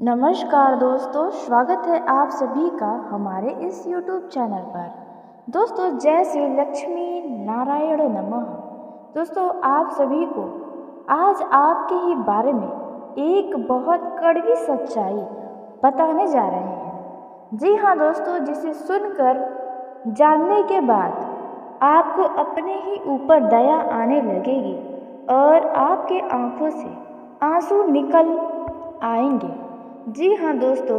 नमस्कार दोस्तों, स्वागत है आप सभी का हमारे इस YouTube चैनल पर। दोस्तों, जय श्री लक्ष्मी नारायण नमः। दोस्तों, आप सभी को आज आपके ही बारे में एक बहुत कड़वी सच्चाई बताने जा रहे हैं। जी हाँ दोस्तों, जिसे सुनकर जानने के बाद आपको अपने ही ऊपर दया आने लगेगी और आपके आंखों से आंसू निकल आएंगे। जी हाँ दोस्तों,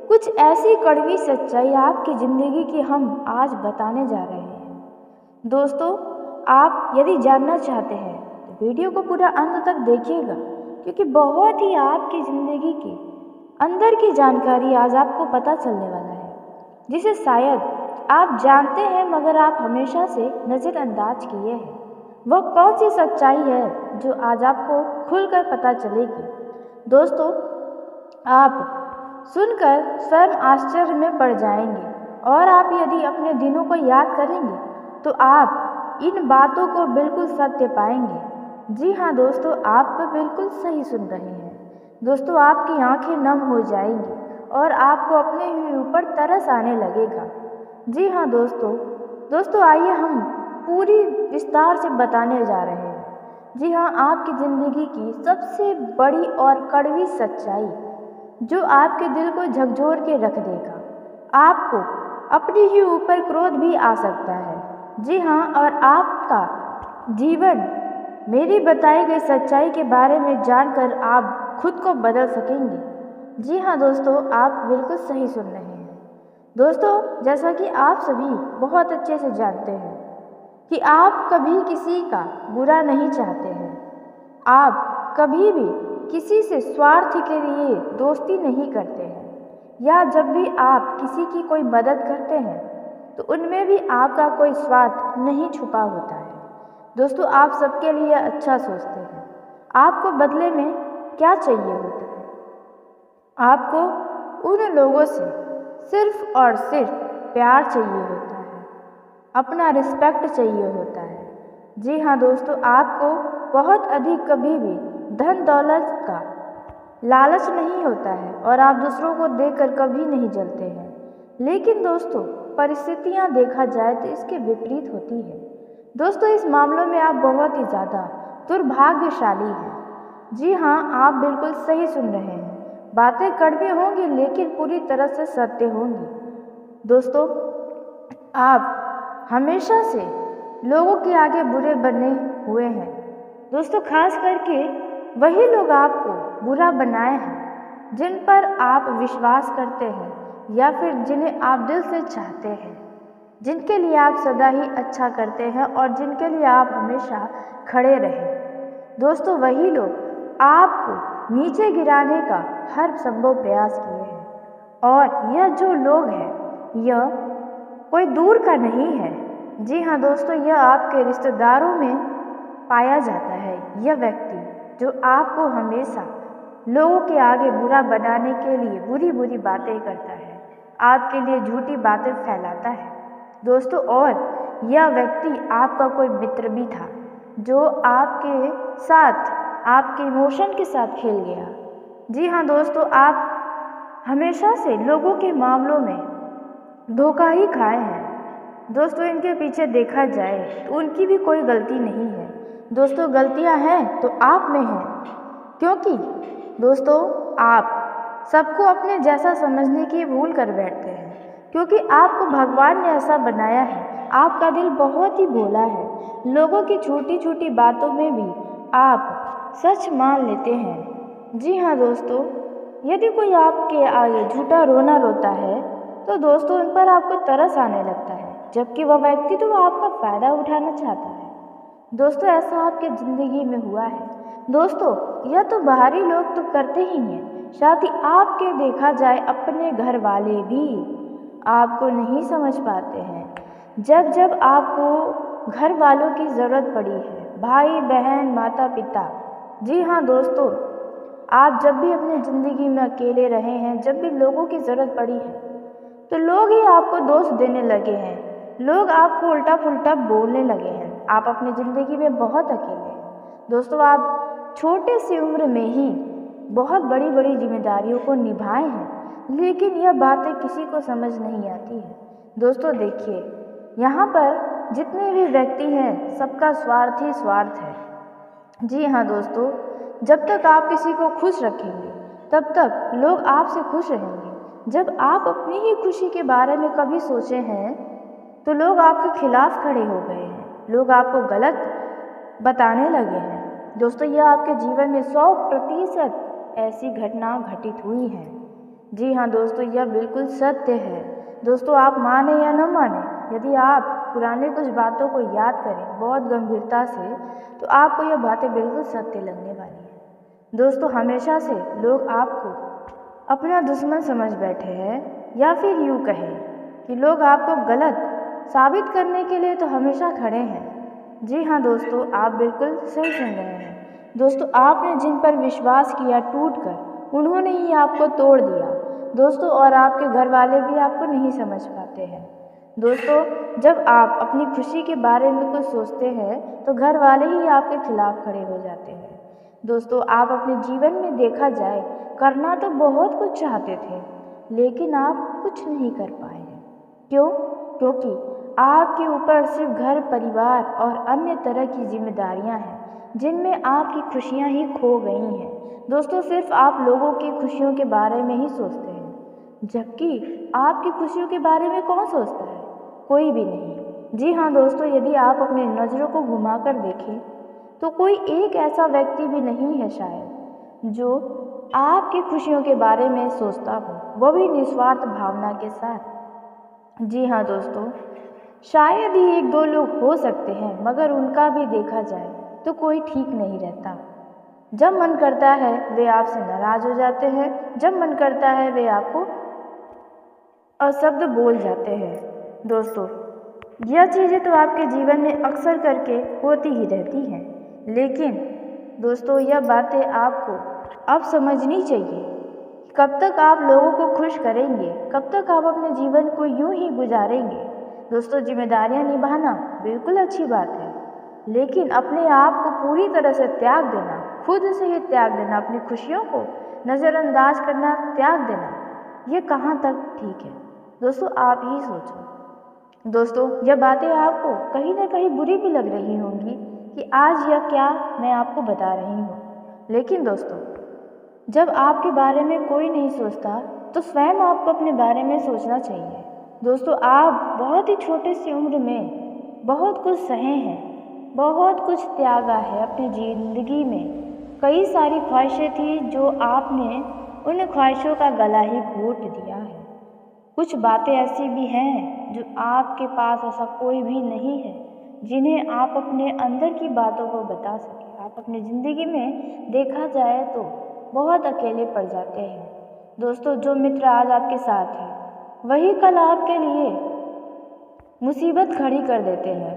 कुछ ऐसी कड़वी सच्चाई आपकी ज़िंदगी की हम आज बताने जा रहे हैं। दोस्तों, आप यदि जानना चाहते हैं तो वीडियो को पूरा अंत तक देखिएगा, क्योंकि बहुत ही आपकी ज़िंदगी की अंदर की जानकारी आज आपको पता चलने वाला है, जिसे शायद आप जानते हैं मगर आप हमेशा से नज़रअंदाज किए हैं। वह कौन सी सच्चाई है जो आज आपको खुलकर पता चलेगी। दोस्तों, आप सुनकर स्वयं आश्चर्य में पड़ जाएंगे और आप यदि अपने दिनों को याद करेंगे तो आप इन बातों को बिल्कुल सत्य पाएंगे। जी हाँ दोस्तों, आप बिल्कुल सही सुन रहे हैं। दोस्तों, आपकी आंखें नम हो जाएंगी और आपको अपने ही ऊपर तरस आने लगेगा। जी हाँ दोस्तों, आइए हम पूरी विस्तार से बताने जा रहे हैं। जी हाँ, आपकी ज़िंदगी की सबसे बड़ी और कड़वी सच्चाई जो आपके दिल को झकझोर के रख देगा। आपको अपने ही ऊपर क्रोध भी आ सकता है। जी हाँ, और आपका जीवन मेरी बताई गई सच्चाई के बारे में जानकर आप खुद को बदल सकेंगे। जी हाँ दोस्तों, आप बिल्कुल सही सुन रहे हैं। दोस्तों, जैसा कि आप सभी बहुत अच्छे से जानते हैं कि आप कभी किसी का बुरा नहीं चाहते हैं। आप कभी भी किसी से स्वार्थ के लिए दोस्ती नहीं करते हैं, या जब भी आप किसी की कोई मदद करते हैं तो उनमें भी आपका कोई स्वार्थ नहीं छुपा होता है। दोस्तों, आप सबके लिए अच्छा सोचते हैं। आपको बदले में क्या चाहिए होता है? आपको उन लोगों से सिर्फ और सिर्फ प्यार चाहिए होता है, अपना रिस्पेक्ट चाहिए होता है। जी हाँ दोस्तों, आपको बहुत अधिक कभी भी धन दौलत का लालच नहीं होता है और आप दूसरों को देखकर कभी नहीं जलते हैं। लेकिन दोस्तों, परिस्थितियाँ देखा जाए तो इसके विपरीत होती है। दोस्तों, इस मामलों में आप बहुत ही ज़्यादा दुर्भाग्यशाली हैं। जी हाँ, आप बिल्कुल सही सुन रहे हैं। बातें कड़वी होंगी लेकिन पूरी तरह से सत्य होंगी। दोस्तों, आप हमेशा से लोगों के आगे बुरे बने हुए हैं। दोस्तों, खास करके वही लोग आपको बुरा बनाए हैं जिन पर आप विश्वास करते हैं या फिर जिन्हें आप दिल से चाहते हैं, जिनके लिए आप सदा ही अच्छा करते हैं और जिनके लिए आप हमेशा खड़े रहें। दोस्तों, वही लोग आपको नीचे गिराने का हर संभव प्रयास किए हैं, और यह जो लोग हैं यह कोई दूर का नहीं है। जी हाँ दोस्तों, यह आपके रिश्तेदारों में पाया जाता है। यह व्यक्ति जो आपको हमेशा लोगों के आगे बुरा बनाने के लिए बुरी बुरी बातें करता है, आपके लिए झूठी बातें फैलाता है। दोस्तों, और यह व्यक्ति आपका कोई मित्र भी था जो आपके साथ आपके इमोशन के साथ खेल गया। जी हाँ दोस्तों, आप हमेशा से लोगों के मामलों में धोखा ही खाए हैं। दोस्तों, इनके पीछे देखा जाए तो उनकी भी कोई गलती नहीं है। दोस्तों, गलतियां हैं तो आप में हैं, क्योंकि दोस्तों आप सबको अपने जैसा समझने की भूल कर बैठते हैं, क्योंकि आपको भगवान ने ऐसा बनाया है। आपका दिल बहुत ही भोला है। लोगों की छोटी छोटी बातों में भी आप सच मान लेते हैं। जी हाँ दोस्तों, यदि कोई आपके आगे झूठा रोना रोता है तो दोस्तों उन पर आपको तरस आने लगता है, जबकि वह व्यक्ति तो आपका फ़ायदा उठाना चाहता है। दोस्तों, ऐसा आपके ज़िंदगी में हुआ है। दोस्तों, यह तो बाहरी लोग तो करते ही हैं, साथ ही आपके देखा जाए अपने घर वाले भी आपको नहीं समझ पाते हैं। जब जब आपको घर वालों की ज़रूरत पड़ी है, भाई बहन माता पिता, जी हाँ दोस्तों, आप जब भी अपनी ज़िंदगी में अकेले रहे हैं, जब भी लोगों की ज़रूरत पड़ी है तो लोग ही आपको दोष देने लगे हैं। लोग आपको उल्टा पुल्टा बोलने लगे हैं। आप अपनी ज़िंदगी में बहुत अकेले हैं। दोस्तों, आप छोटे सी उम्र में ही बहुत बड़ी बड़ी जिम्मेदारियों को निभाए हैं, लेकिन यह बातें किसी को समझ नहीं आती है। दोस्तों देखिए, यहाँ पर जितने भी व्यक्ति हैं सबका स्वार्थ ही स्वार्थ है। जी हाँ दोस्तों, जब तक आप किसी को खुश रखेंगे तब तक लोग आपसे खुश रहेंगे। जब आप अपनी ही खुशी के बारे में कभी सोचे हैं तो लोग आपके खिलाफ खड़े हो गए हैं, लोग आपको गलत बताने लगे हैं। दोस्तों, यह आपके जीवन में 100% ऐसी घटना घटित हुई है। जी हाँ दोस्तों, यह बिल्कुल सत्य है। दोस्तों, आप माने या न माने, यदि आप पुराने कुछ बातों को याद करें बहुत गंभीरता से तो आपको यह बातें बिल्कुल सत्य लगने वाली है। दोस्तों, हमेशा से लोग आपको अपना दुश्मन समझ बैठे हैं, या फिर यूँ कहें कि लोग आपको गलत साबित करने के लिए तो हमेशा खड़े हैं। जी हाँ दोस्तों, आप बिल्कुल सही सुन रहे हैं। दोस्तों, आपने जिन पर विश्वास किया टूटकर, उन्होंने ही आपको तोड़ दिया दोस्तों, और आपके घर वाले भी आपको नहीं समझ पाते हैं। दोस्तों, जब आप अपनी खुशी के बारे में कुछ सोचते हैं तो घर वाले ही आपके खिलाफ खड़े हो जाते हैं। दोस्तों, आप अपने जीवन में देखा जाए करना तो बहुत कुछ चाहते थे, लेकिन आप कुछ नहीं कर पाए हैं। क्यों? क्योंकि आपके ऊपर सिर्फ घर, परिवार और अन्य तरह की जिम्मेदारियां हैं, जिनमें आपकी खुशियां ही खो गई हैं। दोस्तों, सिर्फ आप लोगों की खुशियों के बारे में ही सोचते हैं, जबकि आपकी खुशियों के बारे में कौन सोचता है? कोई भी नहीं। जी हाँ दोस्तों, यदि आप अपने नज़रों को घुमाकर देखें तो कोई एक ऐसा व्यक्ति भी नहीं है शायद जो आपकी खुशियों के बारे में सोचता हो, वो भी निस्वार्थ भावना के साथ। जी हाँ दोस्तों, शायद ही एक दो लोग हो सकते हैं, मगर उनका भी देखा जाए तो कोई ठीक नहीं रहता। जब मन करता है वे आपसे नाराज हो जाते हैं, जब मन करता है वे आपको अशब्द बोल जाते हैं। दोस्तों, यह चीज़ें तो आपके जीवन में अक्सर करके होती ही रहती हैं, लेकिन दोस्तों यह बातें आपको अब समझनी चाहिए। कब तक आप लोगों को खुश करेंगे? कब तक आप अपने जीवन को यूं ही गुजारेंगे? दोस्तों, जिम्मेदारियां निभाना बिल्कुल अच्छी बात है, लेकिन अपने आप को पूरी तरह से त्याग देना, खुद से ही त्याग देना, अपनी खुशियों को नज़रअंदाज करना, त्याग देना, ये कहाँ तक ठीक है? दोस्तों, आप ही सोचो। दोस्तों, यह बातें आपको कहीं ना कहीं बुरी भी लग रही होंगी कि आज यह क्या मैं आपको बता रही हूँ, लेकिन दोस्तों जब आपके बारे में कोई नहीं सोचता तो स्वयं आपको अपने बारे में सोचना चाहिए। दोस्तों, आप बहुत ही छोटे सी उम्र में बहुत कुछ सहे हैं, बहुत कुछ त्यागा है अपनी ज़िंदगी में। कई सारी ख्वाहिशें थी जो आपने उन ख्वाहिशों का गला ही घोट दिया है। कुछ बातें ऐसी भी हैं जो आपके पास ऐसा कोई भी नहीं है जिन्हें आप अपने अंदर की बातों को बता सकें। आप अपनी ज़िंदगी में देखा जाए तो बहुत अकेले पड़ जाते हैं। दोस्तों, जो मित्र आज आपके साथ हैं वही कल आपके लिए मुसीबत खड़ी कर देते हैं।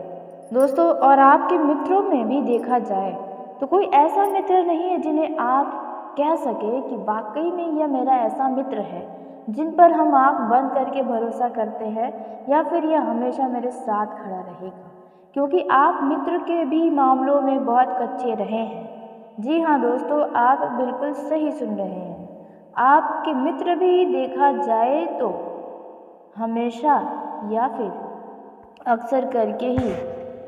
दोस्तों, और आपके मित्रों में भी देखा जाए तो कोई ऐसा मित्र नहीं है जिन्हें आप कह सके कि वाकई में यह मेरा ऐसा मित्र है जिन पर हम आँख बंद करके भरोसा करते हैं, या फिर यह हमेशा मेरे साथ खड़ा रहेगा। क्योंकि आप मित्र के भी मामलों में बहुत कच्चे रहे हैं। जी हाँ दोस्तों, आप बिल्कुल सही सुन रहे हैं। आपके मित्र भी देखा जाए तो हमेशा या फिर अक्सर करके ही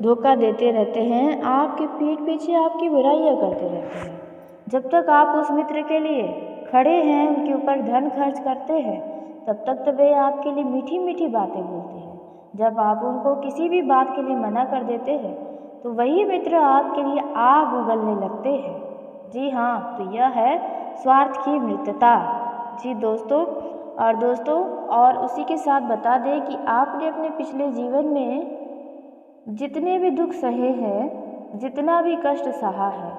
धोखा देते रहते हैं, आपके पीठ पीछे आपकी बुराइयां करते रहते हैं। जब तक आप उस मित्र के लिए खड़े हैं, उनके ऊपर धन खर्च करते हैं, तब तक तो वे आपके लिए मीठी मीठी बातें बोलते हैं। जब आप उनको किसी भी बात के लिए मना कर देते हैं तो वही मित्र आपके लिए आग उगलने लगते हैं। जी हाँ, तो यह है स्वार्थ की मित्रता। जी दोस्तों, और उसी के साथ बता दें कि आपने अपने पिछले जीवन में जितने भी दुख सहे हैं, जितना भी कष्ट सहा है,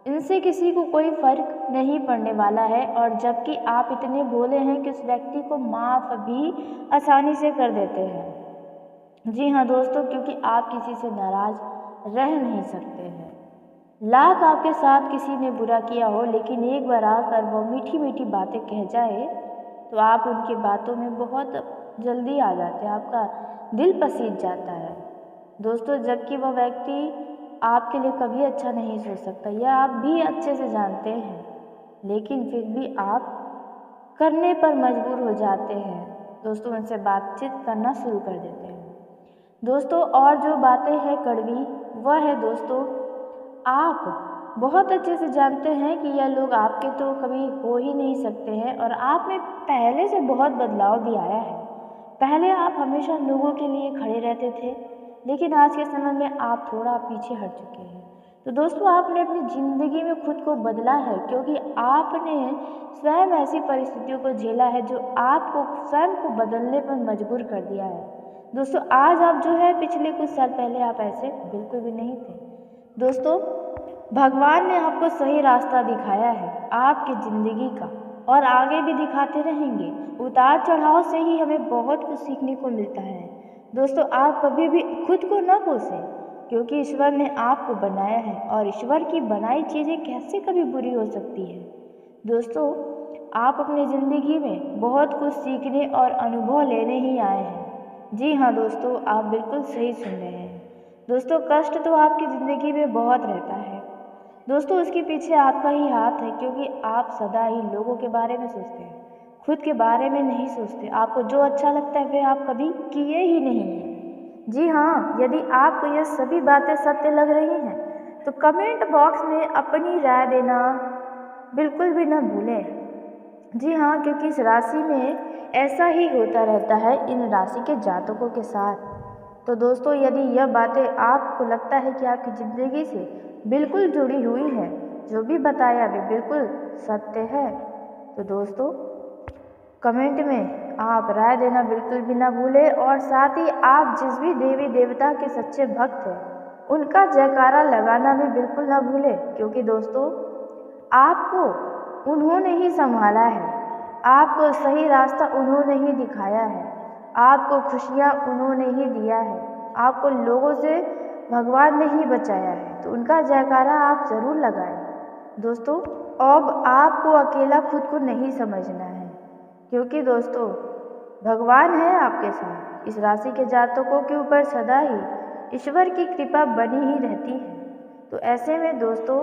इनसे किसी को कोई फर्क नहीं पड़ने वाला है। और जबकि आप इतने भोले हैं कि उस व्यक्ति को माफ़ भी आसानी से कर देते हैं। जी हाँ दोस्तों, क्योंकि आप किसी से नाराज़ रह नहीं सकते हैं। लाख आपके साथ किसी ने बुरा किया हो, लेकिन एक बार आकर वो मीठी मीठी बातें कह जाए तो आप उनकी बातों में बहुत जल्दी आ जाते हैं, आपका दिल पसीज जाता है। दोस्तों, जबकि वह व्यक्ति आपके लिए कभी अच्छा नहीं सोच सकता, यह आप भी अच्छे से जानते हैं। लेकिन फिर भी आप करने पर मजबूर हो जाते हैं। दोस्तों उनसे बातचीत करना शुरू कर देते हैं। दोस्तों और जो बातें हैं कड़वी, वह है दोस्तों, आप बहुत अच्छे से जानते हैं कि यह लोग आपके तो कभी हो ही नहीं सकते हैं और आप में पहले से बहुत बदलाव भी आया है। पहले आप हमेशा लोगों के लिए खड़े रहते थे, लेकिन आज के समय में आप थोड़ा पीछे हट चुके हैं। तो दोस्तों आपने अपनी ज़िंदगी में खुद को बदला है, क्योंकि आपने स्वयं ऐसी परिस्थितियों को झेला है जो आपको स्वयं को बदलने पर मजबूर कर दिया है। दोस्तों आज आप जो है, पिछले कुछ साल पहले आप ऐसे बिल्कुल भी नहीं थे। दोस्तों भगवान ने आपको सही रास्ता दिखाया है आपकी ज़िंदगी का, और आगे भी दिखाते रहेंगे। उतार चढ़ाव से ही हमें बहुत कुछ सीखने को मिलता है। दोस्तों आप कभी भी खुद को न कोसें, क्योंकि ईश्वर ने आपको बनाया है और ईश्वर की बनाई चीज़ें कैसे कभी बुरी हो सकती है। दोस्तों आप अपनी ज़िंदगी में बहुत कुछ सीखने और अनुभव लेने ही आए हैं। जी हाँ दोस्तों, आप बिल्कुल सही सुन रहे हैं। दोस्तों कष्ट तो आपकी ज़िंदगी में बहुत रहता है। दोस्तों उसके पीछे आपका ही हाथ है, क्योंकि आप सदा ही लोगों के बारे में सोचते हैं, खुद के बारे में नहीं सोचते। आपको जो अच्छा लगता है वह आप कभी किए ही नहीं हैं। जी हाँ, यदि आपको यह सभी बातें सत्य लग रही हैं तो कमेंट बॉक्स में अपनी राय देना बिल्कुल भी न भूलें। जी हाँ, क्योंकि इस राशि में ऐसा ही होता रहता है इन राशि के जातकों के साथ। तो दोस्तों यदि यह बातें आपको लगता है कि आपकी ज़िंदगी से बिल्कुल जुड़ी हुई है, जो भी बताया वे बिल्कुल सत्य है, तो दोस्तों कमेंट में आप राय देना बिल्कुल भी ना भूलें। और साथ ही आप जिस भी देवी देवता के सच्चे भक्त हैं उनका जयकारा लगाना भी बिल्कुल ना भूलें, क्योंकि दोस्तों आपको उन्होंने ही संभाला है, आपको सही रास्ता उन्होंने ही दिखाया है, आपको खुशियाँ उन्होंने ही दिया है, आपको लोगों से भगवान ने ही बचाया है। तो उनका जयकारा आप ज़रूर लगाएं। दोस्तों अब आपको अकेला खुद को नहीं समझना है, क्योंकि दोस्तों भगवान है आपके साथ। इस राशि के जातकों के ऊपर सदा ही ईश्वर की कृपा बनी ही रहती है। तो ऐसे में दोस्तों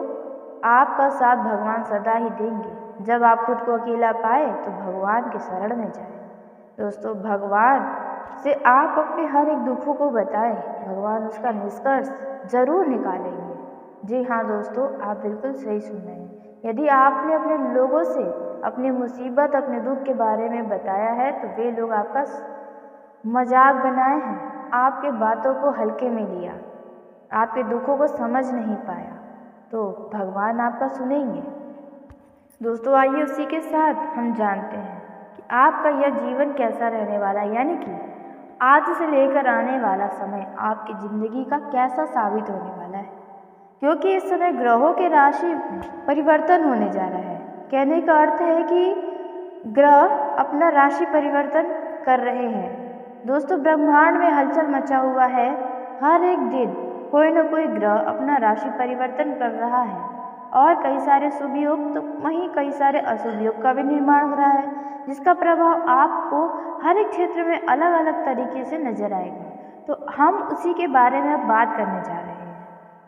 आपका साथ भगवान सदा ही देंगे। जब आप खुद को अकेला पाए तो भगवान के शरण में जाएं। दोस्तों भगवान से आप अपने हर एक दुखों को बताएं, भगवान उसका निष्कर्ष जरूर निकालेंगे। जी हाँ दोस्तों, आप बिल्कुल सही सुन रहे हैं। यदि आपने अपने लोगों से अपनी मुसीबत, अपने दुख के बारे में बताया है तो वे लोग आपका मजाक बनाए हैं, आपके बातों को हल्के में लिया, आपके दुखों को समझ नहीं पाया, तो भगवान आपका सुनेंगे। दोस्तों आइए उसी के साथ हम जानते हैं कि आपका यह जीवन कैसा रहने वाला है, यानी कि आज से लेकर आने वाला समय आपकी ज़िंदगी का कैसा साबित होने वाला है। क्योंकि इस समय ग्रहों के राशि परिवर्तन होने जा रहा है। कहने का अर्थ है कि ग्रह अपना राशि परिवर्तन कर रहे हैं। दोस्तों ब्रह्मांड में हलचल मचा हुआ है। हर एक दिन कोई न कोई ग्रह अपना राशि परिवर्तन कर रहा है और कई सारे शुभ योग तो वहीं कई सारे अशुभ योग का भी निर्माण हो रहा है, जिसका प्रभाव आपको हर एक क्षेत्र में अलग अलग तरीके से नजर आएगा। तो हम उसी के बारे में अब बात करने जा रहे हैं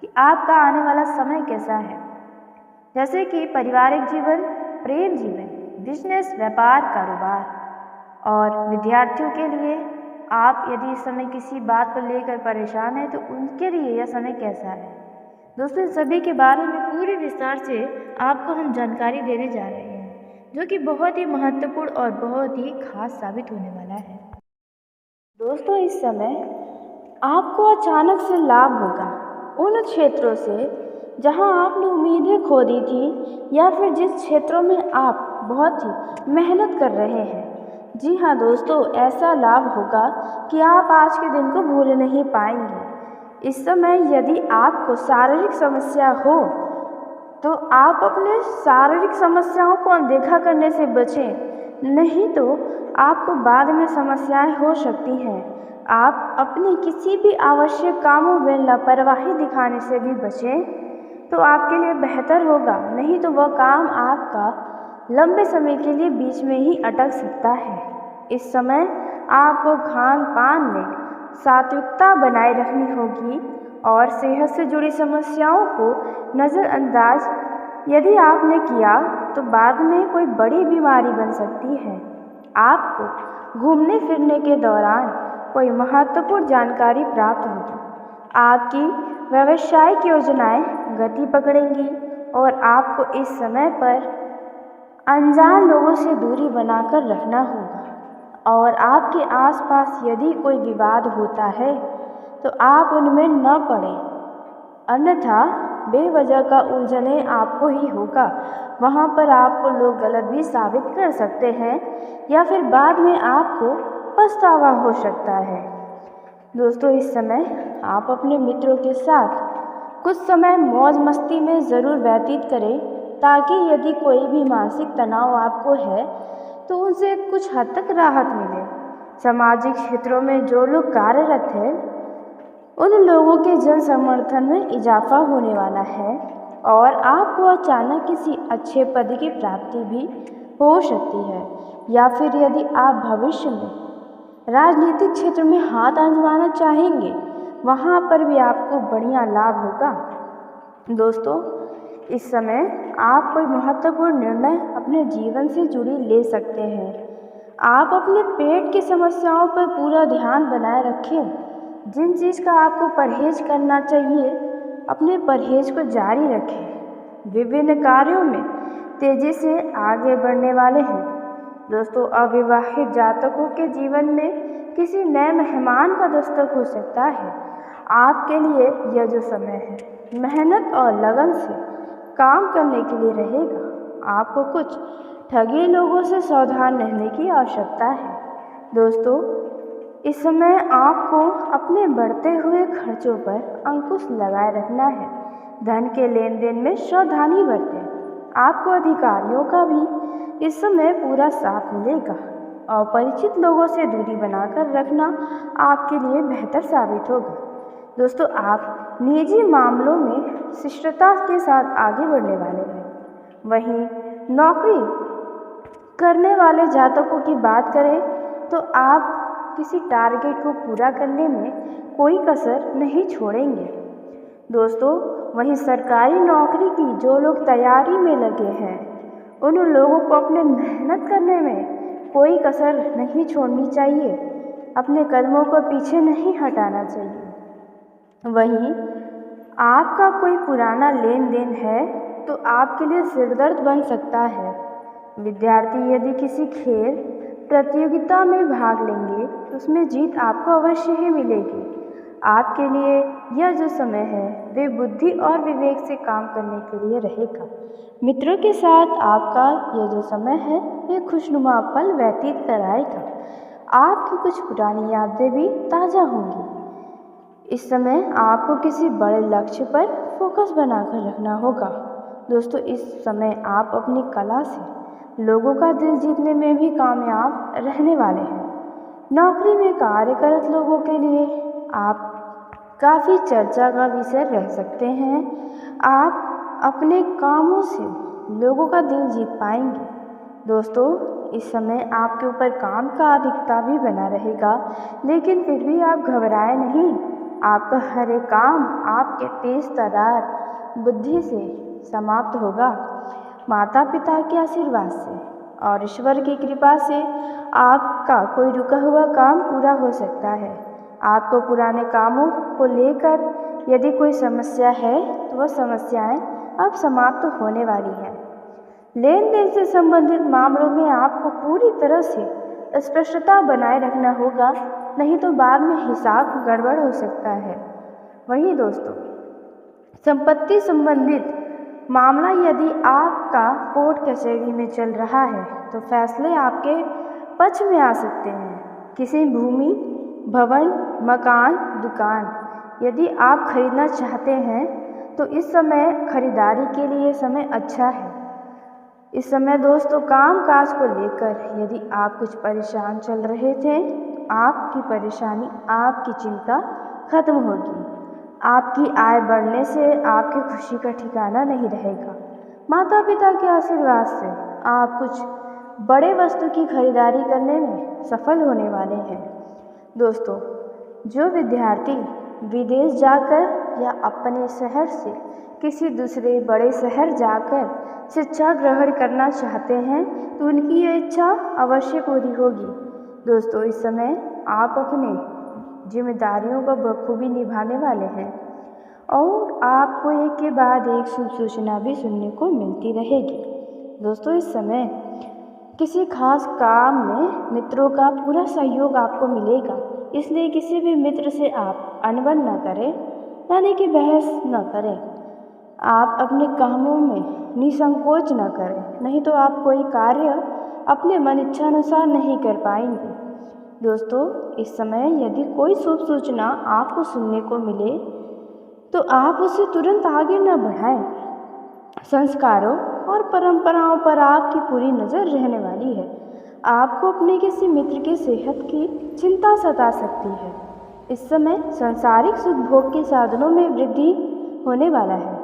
कि आपका आने वाला समय कैसा है। जैसे कि पारिवारिक जीवन, प्रेम जीवन, बिजनेस, व्यापार, कारोबार और विद्यार्थियों के लिए आप यदि इस समय किसी बात को लेकर परेशान हैं तो उनके लिए यह समय कैसा है। दोस्तों सभी के बारे में पूरे विस्तार से आपको हम जानकारी देने जा रहे हैं, जो कि बहुत ही महत्वपूर्ण और बहुत ही खास साबित होने वाला है। दोस्तों इस समय आपको अचानक से लाभ होगा उन क्षेत्रों से जहां आपने उम्मीदें खो दी थी, या फिर जिस क्षेत्रों में आप बहुत ही मेहनत कर रहे हैं। जी हाँ दोस्तों, ऐसा लाभ होगा कि आप आज के दिन को भूल नहीं पाएंगे। इस समय यदि आपको शारीरिक समस्या हो तो आप अपने शारीरिक समस्याओं को अनदेखा करने से बचें, नहीं तो आपको बाद में समस्याएं हो सकती हैं। आप अपने किसी भी आवश्यक कामों में लापरवाही दिखाने से भी बचें तो आपके लिए बेहतर होगा, नहीं तो वह काम आपका लंबे समय के लिए बीच में ही अटक सकता है। इस समय आपको खान पान में सात्विकता बनाए रखनी होगी और सेहत से जुड़ी समस्याओं को नज़रअंदाज यदि आपने किया तो बाद में कोई बड़ी बीमारी बन सकती है। आपको घूमने फिरने के दौरान कोई महत्वपूर्ण जानकारी प्राप्त होगी। आपकी व्यावसायिक योजनाएं गति पकड़ेंगी और आपको इस समय पर अनजान लोगों से दूरी बनाकर रखना होगा और आपके आसपास यदि कोई विवाद होता है तो आप उनमें न पड़ें, अन्यथा बेवजह का उलझने आपको ही होगा। वहाँ पर आपको लोग गलत भी साबित कर सकते हैं या फिर बाद में आपको पछतावा हो सकता है। दोस्तों, इस समय आप अपने मित्रों के साथ कुछ समय मौज मस्ती में ज़रूर व्यतीत करें, ताकि यदि कोई भी मानसिक तनाव आपको है तो उनसे कुछ हद तक राहत मिले। सामाजिक क्षेत्रों में जो लोग कार्यरत हैं उन लोगों के जन समर्थन में इजाफा होने वाला है और आपको अचानक किसी अच्छे पद की प्राप्ति भी हो सकती है, या फिर यदि आप भविष्य में राजनीतिक क्षेत्र में हाथ आजमाना चाहेंगे वहाँ पर भी आपको बढ़िया लाभ होगा। दोस्तों, इस समय आप कोई महत्वपूर्ण निर्णय अपने जीवन से जुड़ी ले सकते हैं। आप अपने पेट की समस्याओं पर पूरा ध्यान बनाए रखें। जिन चीज़ का आपको परहेज करना चाहिए अपने परहेज को जारी रखें। विभिन्न कार्यों में तेजी से आगे बढ़ने वाले हैं। दोस्तों, अविवाहित जातकों के जीवन में किसी नए मेहमान का दस्तक हो सकता है। आपके लिए यह जो समय है मेहनत और लगन से काम करने के लिए रहेगा। आपको कुछ ठगी लोगों से सावधान रहने की आवश्यकता है। दोस्तों, इस समय आपको अपने बढ़ते हुए खर्चों पर अंकुश लगाए रखना है। धन के लेन देन में सावधानी बरतें। आपको अधिकारियों का भी इस समय पूरा साथ मिलेगा। अपरिचित लोगों से दूरी बनाकर रखना आपके लिए बेहतर साबित होगा। दोस्तों, आप निजी मामलों में शिष्टता के साथ आगे बढ़ने वाले हैं। वहीं नौकरी करने वाले जातकों की बात करें तो आप किसी टारगेट को पूरा करने में कोई कसर नहीं छोड़ेंगे। दोस्तों, वहीं सरकारी नौकरी की जो लोग तैयारी में लगे हैं उन लोगों को अपने मेहनत करने में कोई कसर नहीं छोड़नी चाहिए। अपने कदमों को पीछे नहीं हटाना चाहिए। वहीं आपका कोई पुराना लेन देन है तो आपके लिए सिरदर्द बन सकता है। विद्यार्थी यदि किसी खेल प्रतियोगिता में भाग लेंगे तो उसमें जीत आपको अवश्य ही मिलेगी। आपके लिए यह जो समय है वे बुद्धि और विवेक से काम करने के लिए रहेगा। मित्रों के साथ आपका यह जो समय है वे खुशनुमा पल व्यतीत कराएगा। आपकी कुछ पुरानी यादें भी ताज़ा होंगी। इस समय आपको किसी बड़े लक्ष्य पर फोकस बनाकर रखना होगा। दोस्तों, इस समय आप अपनी कला से लोगों का दिल जीतने में भी कामयाब रहने वाले हैं। नौकरी में कार्यरत लोगों के लिए आप काफ़ी चर्चा का विषय रह सकते हैं। आप अपने कामों से लोगों का दिल जीत पाएंगे। दोस्तों, इस समय आपके ऊपर काम का अधिकता भी बना रहेगा, लेकिन फिर भी आप घबराए नहीं। आपका हर एक काम आपके तेज तर्रार बुद्धि से समाप्त होगा। माता पिता के आशीर्वाद से और ईश्वर की कृपा से आपका कोई रुका हुआ काम पूरा हो सकता है। आपको पुराने कामों को लेकर यदि कोई समस्या है तो वह समस्याएं अब समाप्त होने वाली हैं। लेन देन से संबंधित मामलों में आपको पूरी तरह से स्पष्टता बनाए रखना होगा, नहीं तो बाद में हिसाब गड़बड़ हो सकता है। वहीं दोस्तों, संपत्ति संबंधित मामला यदि आपका कोर्ट कचहरी में चल रहा है तो फैसले आपके पक्ष में आ सकते हैं। किसी भूमि, भवन, मकान, दुकान यदि आप खरीदना चाहते हैं तो इस समय खरीदारी के लिए समय अच्छा है। इस समय दोस्तों, कामकाज को लेकर यदि आप कुछ परेशान चल रहे थे, आपकी परेशानी, आपकी चिंता खत्म होगी। आपकी आय बढ़ने से आपकी खुशी का ठिकाना नहीं रहेगा। माता पिता के आशीर्वाद से आप कुछ बड़े वस्तु की खरीदारी करने में सफल होने वाले हैं। दोस्तों, जो विद्यार्थी विदेश जाकर या अपने शहर से किसी दूसरे बड़े शहर जाकर शिक्षा ग्रहण करना चाहते हैं तो उनकी ये इच्छा अवश्य पूरी होगी। दोस्तों, इस समय आप अपने जिम्मेदारियों को बखूबी निभाने वाले हैं और आपको एक के बाद एक शुभ सूचना भी सुनने को मिलती रहेगी। दोस्तों, इस समय किसी खास काम में मित्रों का पूरा सहयोग आपको मिलेगा, इसलिए किसी भी मित्र से आप अनबन न करें, यानी कि बहस न करें। आप अपने कामों में निसंकोच न करें, नहीं तो आप कोई कार्य अपने मन इच्छानुसार नहीं कर पाएंगे। दोस्तों, इस समय यदि कोई शुभ सूचना आपको सुनने को मिले तो आप उसे तुरंत आगे न बढ़ाएं। संस्कारों और परंपराओं पर आपकी पूरी नज़र रहने वाली है। आपको अपने किसी मित्र की सेहत की चिंता सता सकती है। इस समय सांसारिक सुख भोग के साधनों में वृद्धि होने वाला है।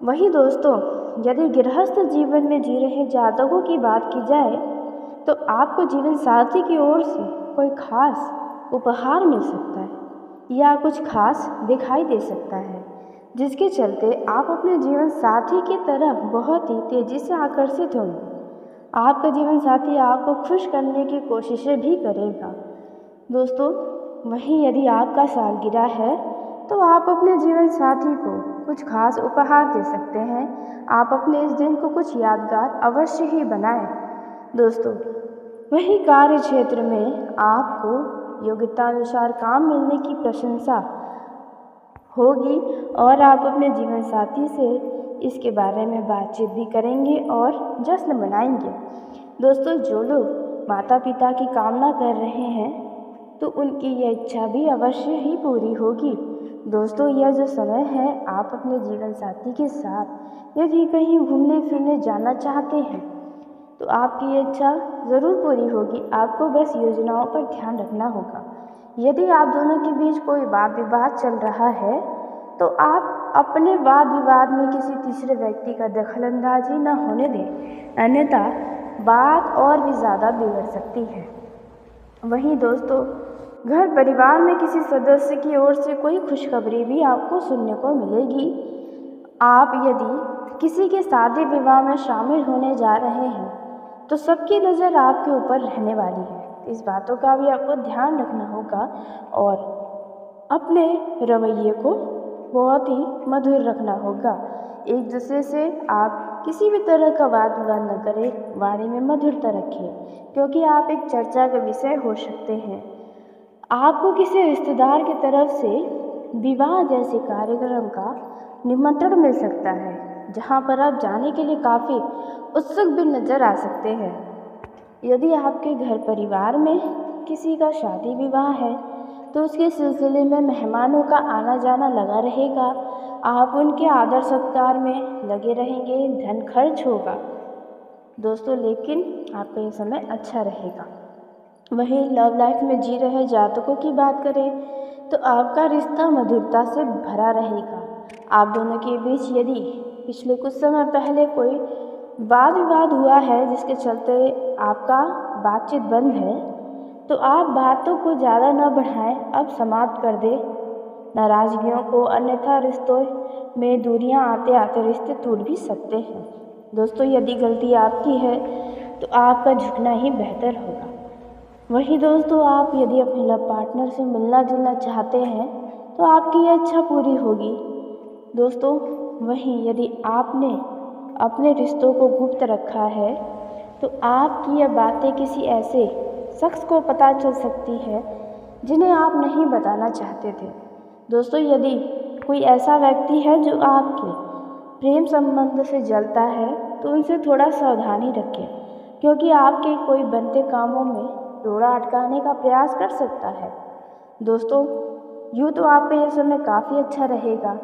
वहीं दोस्तों, यदि गृहस्थ जीवन में जी रहे जातकों की बात की जाए तो आपको जीवन साथी की ओर से कोई खास उपहार मिल सकता है या कुछ खास दिखाई दे सकता है, जिसके चलते आप अपने जीवन साथी की तरफ बहुत ही तेज़ी से आकर्षित होंगे। आपका जीवन साथी आपको खुश करने की कोशिशें भी करेगा। दोस्तों, वहीं यदि आपका सालगिरह है तो आप अपने जीवन साथी को कुछ खास उपहार दे सकते हैं। आप अपने इस दिन को कुछ यादगार अवश्य ही बनाएं। दोस्तों, वहीं कार्य क्षेत्र में आपको योग्यतानुसार काम मिलने की प्रशंसा होगी और आप अपने जीवन साथी से इसके बारे में बातचीत भी करेंगे और जश्न मनाएंगे। दोस्तों, जो लोग माता पिता की कामना कर रहे हैं तो उनकी यह इच्छा भी अवश्य ही पूरी होगी। दोस्तों, यह जो समय है, आप अपने जीवन साथी के साथ यदि कहीं घूमने फिरने जाना चाहते हैं तो आपकी ये इच्छा ज़रूर पूरी होगी। आपको बस योजनाओं पर ध्यान रखना होगा। यदि आप दोनों के बीच कोई वाद विवाद चल रहा है तो आप अपने वाद विवाद में किसी तीसरे व्यक्ति का दखलंदाजी न होने दें, अन्यथा बात और भी ज़्यादा बिगड़ सकती है। वहीं दोस्तों, घर परिवार में किसी सदस्य की ओर से कोई खुशखबरी भी आपको सुनने को मिलेगी। आप यदि किसी के शादी विवाह में शामिल होने जा रहे हैं तो सबकी नज़र आपके ऊपर रहने वाली है। इस बातों का भी आपको ध्यान रखना होगा और अपने रवैये को बहुत ही मधुर रखना होगा। एक दूसरे से आप किसी भी तरह का वाद विवाद न करें, वाणी में मधुरता रखें, क्योंकि आप एक चर्चा का विषय हो सकते हैं। आपको किसी रिश्तेदार की तरफ से विवाह जैसे कार्यक्रम का निमंत्रण मिल सकता है, जहां पर आप जाने के लिए काफ़ी उत्सुक भी नज़र आ सकते हैं। यदि आपके घर परिवार में किसी का शादी विवाह है तो उसके सिलसिले में मेहमानों का आना जाना लगा रहेगा। आप उनके आदर सत्कार में लगे रहेंगे, धन खर्च होगा दोस्तों, लेकिन आपका ये समय अच्छा रहेगा। वहीं लव लाइफ में जी रहे जातकों की बात करें तो आपका रिश्ता मधुरता से भरा रहेगा। आप दोनों के बीच यदि पिछले कुछ समय पहले कोई वाद विवाद हुआ है जिसके चलते आपका बातचीत बंद है तो आप बातों को ज़्यादा न बढ़ाएं, अब समाप्त कर दें नाराज़गियों को, अन्यथा रिश्तों में दूरियां आते आते रिश्ते टूट भी सकते हैं। दोस्तों, यदि गलती आपकी है तो आपका झुकना ही बेहतर होगा। वहीं दोस्तों, आप यदि अपने लव पार्टनर से मिलना जुलना चाहते हैं तो आपकी यह इच्छा पूरी होगी। दोस्तों, वहीं यदि आपने अपने रिश्तों को गुप्त रखा है तो आपकी यह बातें किसी ऐसे शख्स को पता चल सकती है जिन्हें आप नहीं बताना चाहते थे। दोस्तों, यदि कोई ऐसा व्यक्ति है जो आपके प्रेम संबंध से जलता है तो उनसे थोड़ा सावधानी रखें, क्योंकि आपके कोई बनते कामों में रोड़ा अटकाने का प्रयास कर सकता है। दोस्तों, यूँ तो आपका यह समय काफ़ी अच्छा रहेगा।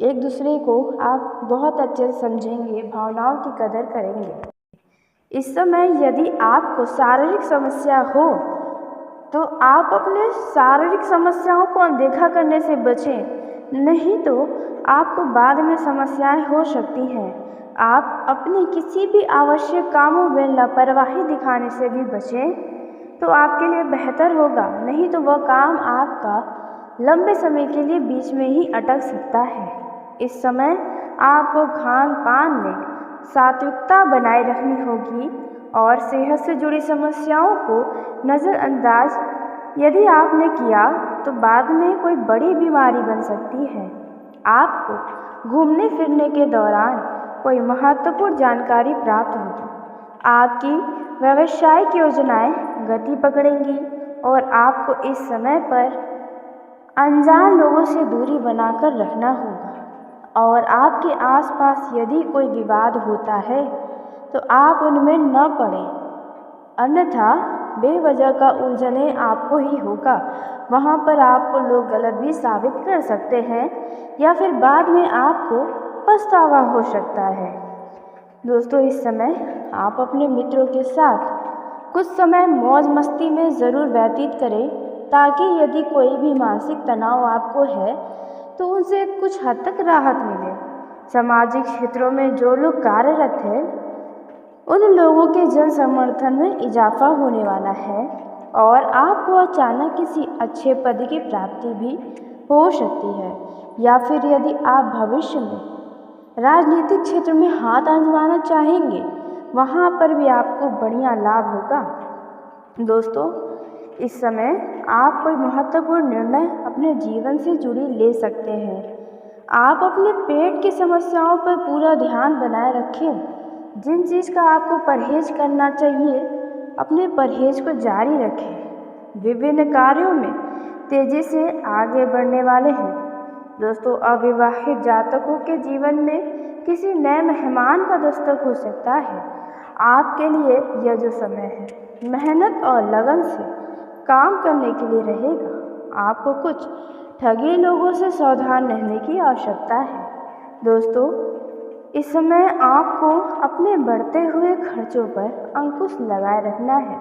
एक दूसरे को आप बहुत अच्छे से समझेंगे, भावनाओं की कदर करेंगे। इस समय यदि आपको शारीरिक समस्या हो तो आप अपने शारीरिक समस्याओं को अनदेखा करने से बचें, नहीं तो आपको बाद में समस्याएं हो सकती हैं। आप अपने किसी भी आवश्यक कामों में लापरवाही दिखाने से भी बचें तो आपके लिए बेहतर होगा, नहीं तो वह काम आपका लंबे समय के लिए बीच में ही अटक सकता है। इस समय आपको खान पान में सात्विकता बनाए रखनी होगी और सेहत से जुड़ी समस्याओं को नज़रअंदाज यदि आपने किया तो बाद में कोई बड़ी बीमारी बन सकती है। आपको घूमने फिरने के दौरान कोई महत्वपूर्ण जानकारी प्राप्त होगी। आपकी व्यावसायिक योजनाएं गति पकड़ेंगी और आपको इस समय पर अनजान लोगों से दूरी बनाकर रखना होगा और आपके आसपास यदि कोई विवाद होता है तो आप उनमें न पड़ें, अन्यथा बेवजह का उलझने आपको ही होगा। वहाँ पर आपको लोग गलत भी साबित कर सकते हैं या फिर बाद में आपको पछतावा हो सकता है। दोस्तों, इस समय आप अपने मित्रों के साथ कुछ समय मौज मस्ती में ज़रूर व्यतीत करें ताकि यदि कोई भी मानसिक तनाव आपको है तो उनसे कुछ हद तक राहत मिले। सामाजिक क्षेत्रों में जो लोग कार्यरत हैं उन लोगों के जन समर्थन में इजाफा होने वाला है और आपको अचानक किसी अच्छे पद की प्राप्ति भी हो सकती है या फिर यदि आप भविष्य में राजनीतिक क्षेत्र में हाथ आजमाना चाहेंगे वहाँ पर भी आपको बढ़िया लाभ होगा। दोस्तों, इस समय आप कोई महत्वपूर्ण निर्णय अपने जीवन से जुड़ी ले सकते हैं। आप अपने पेट की समस्याओं पर पूरा ध्यान बनाए रखें। जिन चीज़ का आपको परहेज करना चाहिए अपने परहेज को जारी रखें। विभिन्न कार्यों में तेज़ी से आगे बढ़ने वाले हैं। दोस्तों, अविवाहित जातकों के जीवन में किसी नए मेहमान का दस्तक हो सकता है। आपके लिए यह जो समय है मेहनत और लगन से काम करने के लिए रहेगा। आपको कुछ ठगी लोगों से सावधान रहने की आवश्यकता है। दोस्तों, इस समय आपको अपने बढ़ते हुए खर्चों पर अंकुश लगाए रखना है।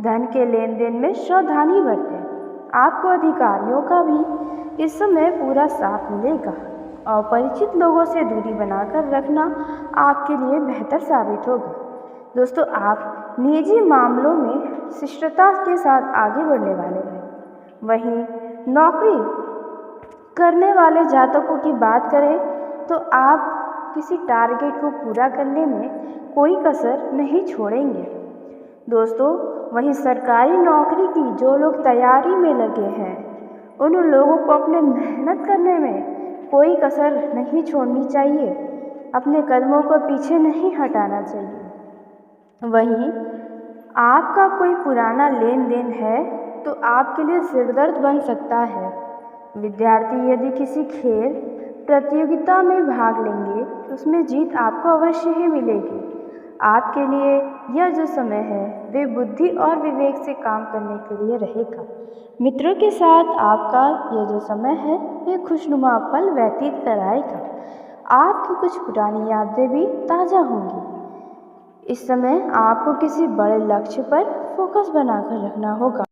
धन के लेन देन में सावधानी बरतें। आपको अधिकारियों का भी इस समय पूरा साथ मिलेगा। अपरिचित लोगों से दूरी बनाकर रखना आपके लिए बेहतर साबित होगा। दोस्तों, आप निजी मामलों में शिष्टता के साथ आगे बढ़ने वाले हैं। वहीं नौकरी करने वाले जातकों की बात करें तो आप किसी टारगेट को पूरा करने में कोई कसर नहीं छोड़ेंगे। दोस्तों, वहीं सरकारी नौकरी की जो लोग तैयारी में लगे हैं उन लोगों को अपने मेहनत करने में कोई कसर नहीं छोड़नी चाहिए। अपने कदमों को पीछे नहीं हटाना चाहिए। वहीं आपका कोई पुराना लेन देन है तो आपके लिए सिरदर्द बन सकता है। विद्यार्थी यदि किसी खेल प्रतियोगिता में भाग लेंगे तो उसमें जीत आपको अवश्य ही मिलेगी। आपके लिए यह जो समय है वे बुद्धि और विवेक से काम करने के लिए रहेगा। मित्रों के साथ आपका यह जो समय है वे खुशनुमा पल व्यतीत कराएगा। आपकी कुछ पुरानी यादें भी ताज़ा होंगी। इस समय आपको किसी बड़े लक्ष्य पर फोकस बनाकर रखना होगा।